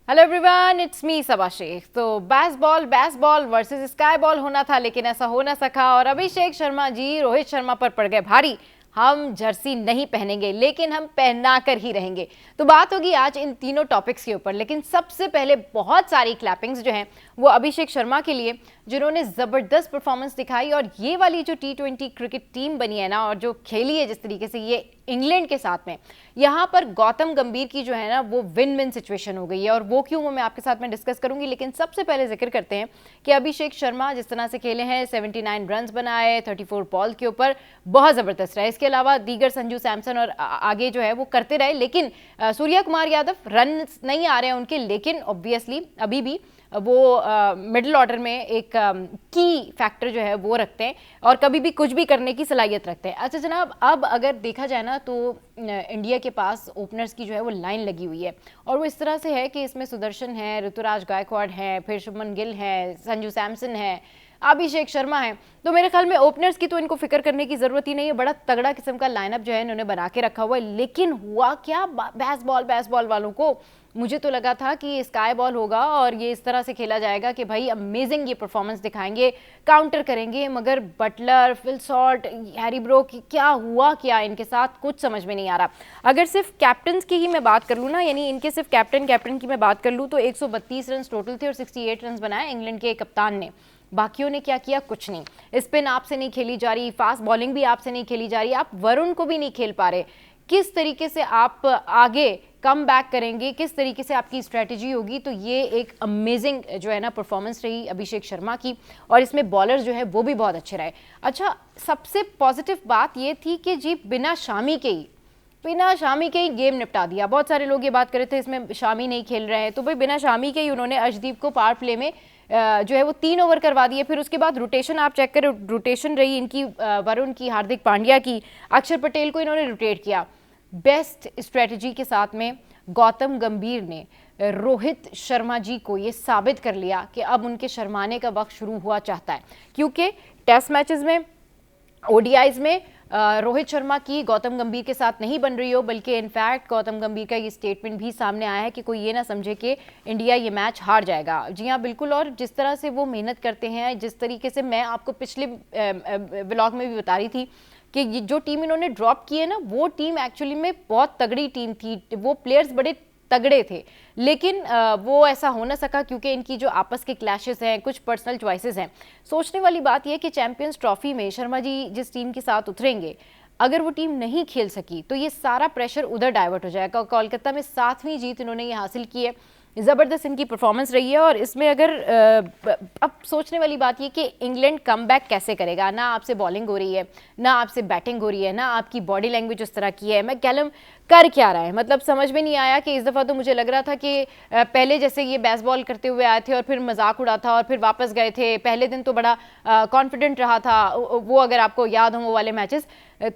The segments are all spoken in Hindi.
हेलो एवरीवन, इट्स मी सबा शेख। तो बेसबॉल वर्सेस स्काई बॉल होना था, लेकिन ऐसा हो ना सका और अभिषेक शर्मा जी रोहित शर्मा पर पड़ गए भारी। हम जर्सी नहीं पहनेंगे, लेकिन हम पहना कर ही रहेंगे। तो बात होगी आज इन तीनों टॉपिक्स के ऊपर, लेकिन सबसे पहले बहुत सारी क्लैपिंग्स जो हैं वो अभिषेक शर्मा के लिए, जिन्होंने ज़बरदस्त परफॉर्मेंस दिखाई। और ये वाली जो T20 क्रिकेट टीम बनी है ना, और जो खेली है जिस तरीके से ये इंग्लैंड के साथ में, यहाँ पर गौतम गंभीर की जो है ना वो विन विन सिचुएशन हो गई है। और वो क्यों, वो मैं आपके साथ में डिस्कस करूंगी। लेकिन सबसे पहले जिक्र करते हैं कि अभिषेक शर्मा जिस तरह से खेले हैं, 79 रन बनाए 34 बॉल के ऊपर, बहुत ज़बरदस्त रहे। इसके अलावा दीगर संजू सैमसन और आगे जो है वो करते रहे, लेकिन सूर्या कुमार यादव रन नहीं आ रहे हैं उनके, लेकिन ऑब्वियसली अभी भी वो मिडिल ऑर्डर में एक की फैक्टर जो है वो रखते हैं और कभी भी कुछ भी करने की सलाहियत रखते हैं। अच्छा जनाब, अब अगर देखा जाए ना तो इंडिया के पास ओपनर्स की जो है वो लाइन लगी हुई है, और वो इस तरह से है कि इसमें सुदर्शन है, ऋतुराज गायकवाड़ है, फिर शुभमन गिल है, संजू सैमसन है, अभिषेक शर्मा है। तो मेरे ख्याल में ओपनर्स की तो इनको फिक्र करने की जरूरत ही नहीं है। बड़ा तगड़ा किस्म का लाइनअप जो है इन्होंने बना के रखा हुआ है। लेकिन हुआ क्या, बेसबॉल वालों को, मुझे तो लगा था कि स्काई बॉल होगा और ये इस तरह से खेला जाएगा कि भाई अमेजिंग ये परफॉर्मेंस दिखाएंगे, काउंटर करेंगे, मगर Buttler, Phil Salt, Harry Brook, क्या हुआ क्या इनके साथ कुछ समझ में नहीं आ रहा। अगर सिर्फ कैप्टन्स की ही मैं बात कर लूँ ना, यानी इनके सिर्फ कैप्टन की मैं बात कर लूँ, तो 132 रन टोटल थे और 68 रन बनाए इंग्लैंड के कप्तान ने। बाकियों ने क्या किया, कुछ नहीं। स्पिन आपसे नहीं खेली जा रही, फास्ट बॉलिंग भी आपसे नहीं खेली जा रही, आप वरुण को भी नहीं खेल पा रहे। किस तरीके से आप आगे कम बैक करेंगे, किस तरीके से आपकी स्ट्रेटजी होगी। तो ये एक अमेजिंग जो है ना परफॉर्मेंस रही अभिषेक शर्मा की, और इसमें बॉलर जो है वो भी बहुत अच्छे रहे। अच्छा, सबसे पॉजिटिव बात ये थी कि जी बिना शामी के ही गेम निपटा दिया। बहुत सारे लोग ये बात कर रहे थे इसमें शामी नहीं खेल रहे हैं, तो भाई बिना शामी के ही उन्होंने अर्शदीप को पावर प्ले में जो है वो 3 ओवर करवा दिए। फिर उसके बाद रोटेशन आप चेक करें, रोटेशन रही इनकी, वरुण की, हार्दिक पांड्या की, अक्षर पटेल को इन्होंने रोटेट किया। बेस्ट स्ट्रेटजी के साथ में गौतम गंभीर ने रोहित शर्मा जी को ये साबित कर लिया कि अब उनके शर्माने का वक्त शुरू हुआ चाहता है, क्योंकि टेस्ट मैचेस में, ओडीआईज में रोहित शर्मा की गौतम गंभीर के साथ नहीं बन रही हो, बल्कि इनफैक्ट गौतम गंभीर का ये स्टेटमेंट भी सामने आया है कि कोई ये ना समझे कि इंडिया ये मैच हार जाएगा। जी हाँ, बिल्कुल। और जिस तरह से वो मेहनत करते हैं, जिस तरीके से मैं आपको पिछले व्लॉग में भी बता रही थी कि जो टीम इन्होंने ड्रॉप की है ना, वो टीम एक्चुअली में बहुत तगड़ी टीम थी, वो प्लेयर्स बड़े तगड़े थे, लेकिन वो ऐसा हो ना सका क्योंकि इनकी जो आपस के क्लैशेस हैं, कुछ पर्सनल चॉइसेस हैं। सोचने वाली बात यह कि चैंपियंस ट्रॉफी में शर्मा जी जिस टीम के साथ उतरेंगे, अगर वो टीम नहीं खेल सकी तो ये सारा प्रेशर उधर डाइवर्ट हो जाएगा। कोलकाता में 7वीं जीत इन्होंने ये हासिल की है, ज़बरदस्त इनकी परफॉर्मेंस रही है। और इसमें अगर अब सोचने वाली बात ये कि इंग्लैंड कमबैक कैसे करेगा। ना आपसे बॉलिंग हो रही है, ना आपसे बैटिंग हो रही है, ना आपकी बॉडी लैंग्वेज उस तरह की है। मैककलम कर क्या रहा है, मतलब समझ में नहीं आया। कि इस दफ़ा तो मुझे लग रहा था कि पहले जैसे ये बेसबॉल करते हुए आए थे और फिर मजाक उड़ा था और फिर वापस गए थे। पहले दिन तो बड़ा कॉन्फिडेंट रहा था वो, अगर आपको याद हो वो वाले मैचेस।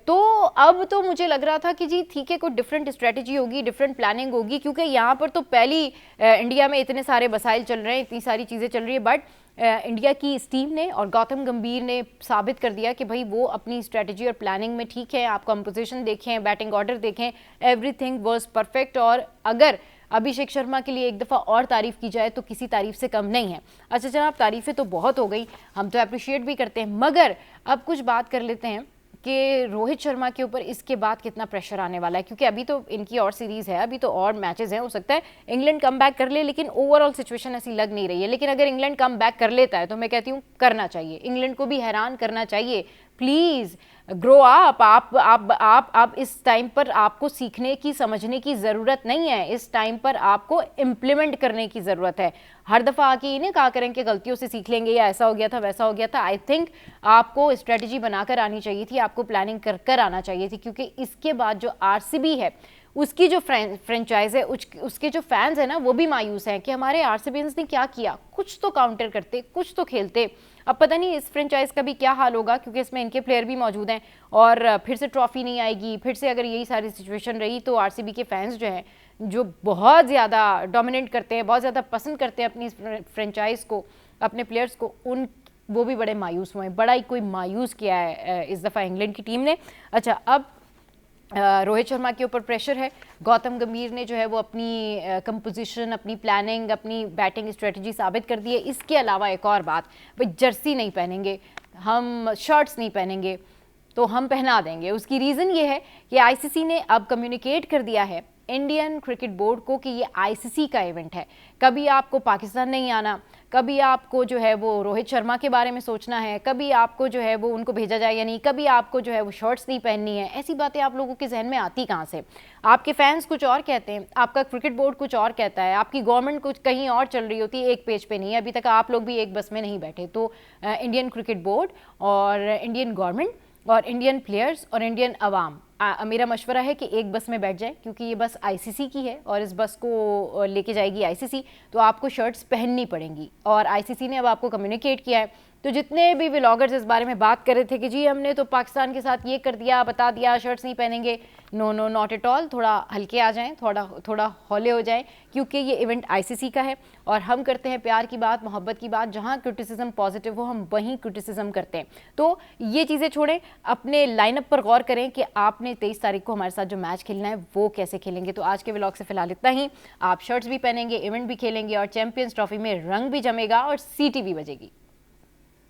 तो अब तो मुझे लग रहा था कि जी ठीक है, कोई डिफरेंट स्ट्रेटजी होगी, डिफरेंट प्लानिंग होगी, क्योंकि यहाँ पर तो पहली इंडिया में इतने सारे मसाइल चल रहे हैं, इतनी सारी चीज़ें चल रही है, बट इंडिया की इस टीम ने और गौतम गंभीर ने साबित कर दिया कि भाई वो अपनी स्ट्रेटजी और प्लानिंग में ठीक है। आप कंपोजिशन देखें, बैटिंग ऑर्डर देखें, एवरीथिंग वाज परफेक्ट। और अगर अभिषेक शर्मा के लिए एक दफ़ा और तारीफ की जाए तो किसी तारीफ से कम नहीं है। अच्छा जनाब, तारीफें तो बहुत हो गई, हम तो अप्रिशिएट भी करते हैं, मगर अब कुछ बात कर लेते हैं कि रोहित शर्मा के ऊपर इसके बाद कितना प्रेशर आने वाला है। क्योंकि अभी तो इनकी और सीरीज़ है, अभी तो और मैचेस हैं, हो सकता है इंग्लैंड कम बैक कर ले, लेकिन ओवरऑल सिचुएशन ऐसी लग नहीं रही है। लेकिन अगर इंग्लैंड कम बैक कर लेता है तो मैं कहती हूँ करना चाहिए, इंग्लैंड को भी हैरान करना चाहिए। Please grow up. आप इस टाइम पर आपको सीखने की, समझने की ज़रूरत नहीं है, इस टाइम पर आपको इम्प्लीमेंट करने की ज़रूरत है। हर दफ़ा आके ये नहीं कहा करें कि गलतियों से सीख लेंगे या ऐसा हो गया था वैसा हो गया था। आई थिंक आपको स्ट्रेटजी बनाकर आनी चाहिए थी, आपको प्लानिंग कर कर आना चाहिए थी, क्योंकि इसके बाद जो आरसीबी है, उसकी जो फ्रेंचाइज है, उसके जो फैंस हैं ना, वो भी मायूस हैं कि हमारे आरसीबीएंस ने क्या किया, कुछ तो काउंटर करते, कुछ तो खेलते। अब पता नहीं इस फ्रेंचाइज का भी क्या हाल होगा, क्योंकि इसमें इनके प्लेयर भी मौजूद हैं और फिर से ट्रॉफी नहीं आएगी। फिर से अगर यही सारी सिचुएशन रही तो आरसीबी के फैंस जो हैं, जो बहुत ज़्यादा डोमिनेट करते हैं, बहुत ज़्यादा पसंद करते हैं अपनी फ्रेंचाइज को, अपने प्लेयर्स को, उन वो भी बड़े मायूस हुए हैं। बड़ा ही कोई मायूस किया है इस दफ़ा इंग्लैंड की टीम ने। अच्छा, अब रोहित शर्मा के ऊपर प्रेशर है। गौतम गंभीर ने जो है वो अपनी कंपोजिशन, अपनी प्लानिंग, अपनी बैटिंग स्ट्रेटजी साबित कर दी है। इसके अलावा एक और बात, भाई जर्सी नहीं पहनेंगे हम, शर्ट्स नहीं पहनेंगे तो हम पहना देंगे। उसकी रीज़न ये है कि आईसीसी ने अब कम्युनिकेट कर दिया है इंडियन क्रिकेट बोर्ड को कि ये आईसीसी का इवेंट है। कभी आपको पाकिस्तान नहीं आना, कभी आपको जो है वो रोहित शर्मा के बारे में सोचना है, कभी आपको जो है वो उनको भेजा जाए या नहीं, कभी आपको जो है वो शर्ट्स नहीं पहननी है। ऐसी बातें आप लोगों के जहन में आती कहाँ से? आपके फैंस कुछ और कहते हैं, आपका क्रिकेट बोर्ड कुछ और कहता है, आपकी गवर्नमेंट कुछ कहीं और चल रही होती है, एक पेज पे नहीं। अभी तक आप लोग भी एक बस में नहीं बैठे। तो इंडियन क्रिकेट बोर्ड और इंडियन गवर्नमेंट और इंडियन प्लेयर्स और इंडियन अवाम, मेरा मशवरा है कि एक बस में बैठ जाए, क्योंकि ये बस आईसीसी की है और इस बस को लेके जाएगी आईसीसी। तो आपको शर्ट्स पहननी पड़ेंगी और आईसीसी ने अब आपको कम्युनिकेट किया है। तो जितने भी व्लॉगर्स इस बारे में बात कर रहे थे कि जी हमने तो पाकिस्तान के साथ ये कर दिया, बता दिया, शर्ट्स नहीं पहनेंगे, no no not at all. थोड़ा हल्के आ जाएं, थोड़ा हौले हो जाएं, क्योंकि ये इवेंट आईसीसी का है और हम करते हैं प्यार की बात, मोहब्बत की बात। जहां क्रिटिसिज्म पॉजिटिव हो हम वहीं क्रिटिसिज्म करते हैं। तो ये चीज़ें छोड़ें, अपने लाइनअप पर गौर करें कि आपने 23 तारीख को हमारे साथ जो मैच खेलना है वो कैसे खेलेंगे। तो आज के व्लॉग से फिलहाल इतना ही। आप शर्ट्स भी पहनेंगे, इवेंट भी खेलेंगे और चैंपियंस ट्रॉफी में रंग भी जमेगा और सीटी भी बजेगी।